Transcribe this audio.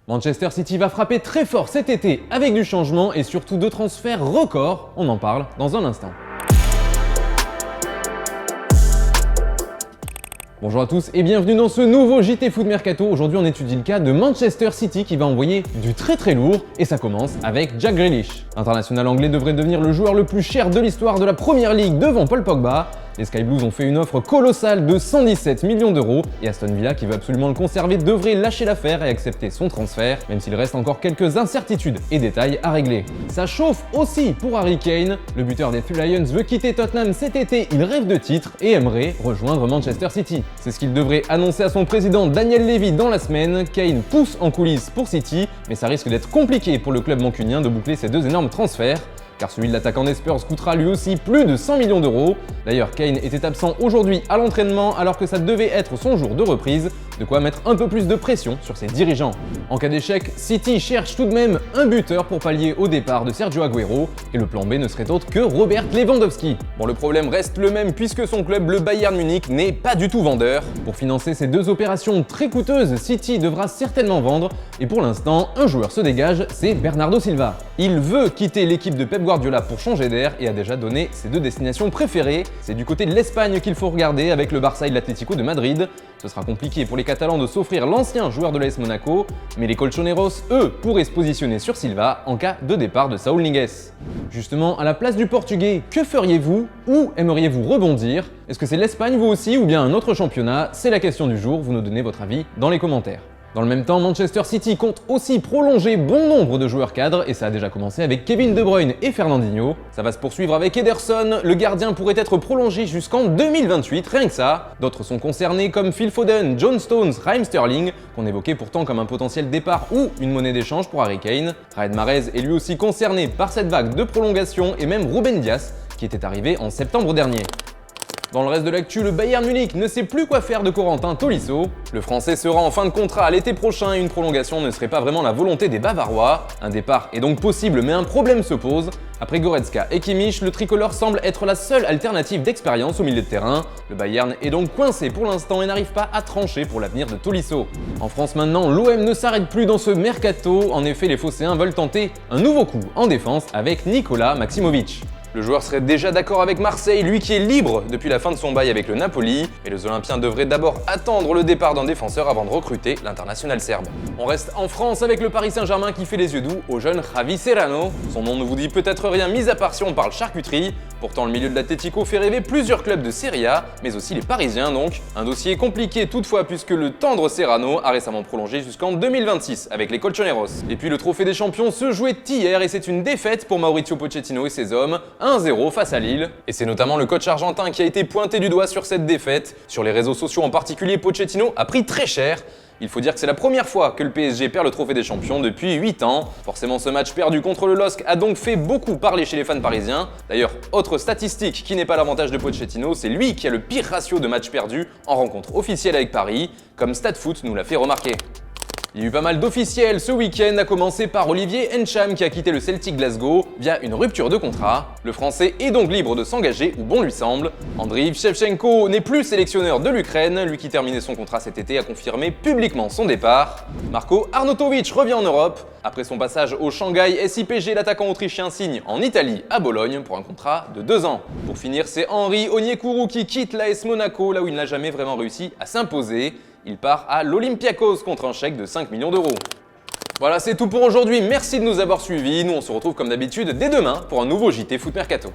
Manchester City va frapper très fort cet été avec du changement et surtout de transferts records. On en parle dans un instant. Bonjour à tous et bienvenue dans ce nouveau JT Foot Mercato. Aujourd'hui on étudie le cas de Manchester City qui va envoyer du très lourd et ça commence avec Jack Grealish. L'international anglais devrait devenir le joueur le plus cher de l'histoire de la Premier League devant Paul Pogba. Les Sky Blues ont fait une offre colossale de 117 millions d'euros et Aston Villa, qui veut absolument le conserver, devrait lâcher l'affaire et accepter son transfert, même s'il reste encore quelques incertitudes et détails à régler. Ça chauffe aussi pour Harry Kane. Le buteur des Three Lions veut quitter Tottenham cet été, il rêve de titre et aimerait rejoindre Manchester City. C'est ce qu'il devrait annoncer à son président Daniel Levy dans la semaine. Kane pousse en coulisses pour City, mais ça risque d'être compliqué pour le club mancunien de boucler ces deux énormes transferts, car celui de l'attaquant des Spurs coûtera lui aussi plus de 100 millions d'euros. D'ailleurs, Kane était absent aujourd'hui à l'entraînement alors que ça devait être son jour de reprise, de quoi mettre un peu plus de pression sur ses dirigeants. En cas d'échec, City cherche tout de même un buteur pour pallier au départ de Sergio Aguero, et le plan B ne serait autre que Robert Lewandowski. Bon, le problème reste le même puisque son club, le Bayern Munich, n'est pas du tout vendeur. Pour financer ces deux opérations très coûteuses, City devra certainement vendre, et pour l'instant, un joueur se dégage, c'est Bernardo Silva. Il veut quitter l'équipe de Pep Guardiola pour changer d'air et a déjà donné ses deux destinations préférées. C'est du côté de l'Espagne qu'il faut regarder avec le Barça et l'Atlético de Madrid. Ce sera compliqué pour les Catalans de s'offrir l'ancien joueur de l'AS Monaco, mais les Colchoneros, eux, pourraient se positionner sur Silva en cas de départ de Saúl Ñíguez. Justement, à la place du Portugais, que feriez-vous? Où aimeriez-vous rebondir? Est-ce que c'est l'Espagne vous aussi ou bien un autre championnat? C'est la question du jour, vous nous donnez votre avis dans les commentaires. Dans le même temps, Manchester City compte aussi prolonger bon nombre de joueurs cadres et ça a déjà commencé avec Kevin De Bruyne et Fernandinho. Ça va se poursuivre avec Ederson, le gardien pourrait être prolongé jusqu'en 2028, rien que ça. D'autres sont concernés comme Phil Foden, John Stones, Raheem Sterling, qu'on évoquait pourtant comme un potentiel départ ou une monnaie d'échange pour Harry Kane. Riyad Mahrez est lui aussi concerné par cette vague de prolongation et même Ruben Dias qui était arrivé en septembre dernier. Dans le reste de l'actu, le Bayern Munich ne sait plus quoi faire de Corentin Tolisso. Le Français sera en fin de contrat à l'été prochain et une prolongation ne serait pas vraiment la volonté des Bavarois. Un départ est donc possible, mais un problème se pose. Après Goretzka et Kimmich, le tricolore semble être la seule alternative d'expérience au milieu de terrain. Le Bayern est donc coincé pour l'instant et n'arrive pas à trancher pour l'avenir de Tolisso. En France maintenant, l'OM ne s'arrête plus dans ce mercato. En effet, les Phocéens veulent tenter un nouveau coup en défense avec Nikola Maximovic. Le joueur serait déjà d'accord avec Marseille, lui qui est libre depuis la fin de son bail avec le Napoli, mais les Olympiens devraient d'abord attendre le départ d'un défenseur avant de recruter l'international serbe. On reste en France avec le Paris Saint-Germain qui fait les yeux doux au jeune Javi Serrano. Son nom ne vous dit peut-être rien, mis à part si on parle charcuterie. Pourtant, le milieu de l'Atlético fait rêver plusieurs clubs de Serie A, mais aussi les Parisiens donc. Un dossier compliqué toutefois puisque le tendre Serrano a récemment prolongé jusqu'en 2026 avec les Colchoneros. Et puis le trophée des champions se jouait hier et c'est une défaite pour Mauricio Pochettino et ses hommes, 1-0 face à Lille. Et c'est notamment le coach argentin qui a été pointé du doigt sur cette défaite. Sur les réseaux sociaux en particulier, Pochettino a pris très cher. Il faut dire que c'est la première fois que le PSG perd le trophée des champions depuis 8 ans. Forcément, ce match perdu contre le LOSC a donc fait beaucoup parler chez les fans parisiens. D'ailleurs, autre statistique qui n'est pas l'avantage de Pochettino, c'est lui qui a le pire ratio de matchs perdus en rencontre officielle avec Paris, comme StatFoot nous l'a fait remarquer. Il y a eu pas mal d'officiels ce week-end, à commencer par Olivier Ntcham qui a quitté le Celtic Glasgow via une rupture de contrat. Le Français est donc libre de s'engager où bon lui semble. Andriy Shevchenko n'est plus sélectionneur de l'Ukraine, lui qui terminait son contrat cet été a confirmé publiquement son départ. Marko Arnautovic revient en Europe. Après son passage au Shanghai SIPG, l'attaquant autrichien signe en Italie à Bologne pour un contrat de 2 ans. Pour finir, c'est Henry Onyekuru qui quitte l'AS Monaco, là où il n'a jamais vraiment réussi à s'imposer. Il part à l'Olympiakos contre un chèque de 5 millions d'euros. Voilà, c'est tout pour aujourd'hui. Merci de nous avoir suivis. Nous, on se retrouve comme d'habitude dès demain pour un nouveau JT Foot Mercato.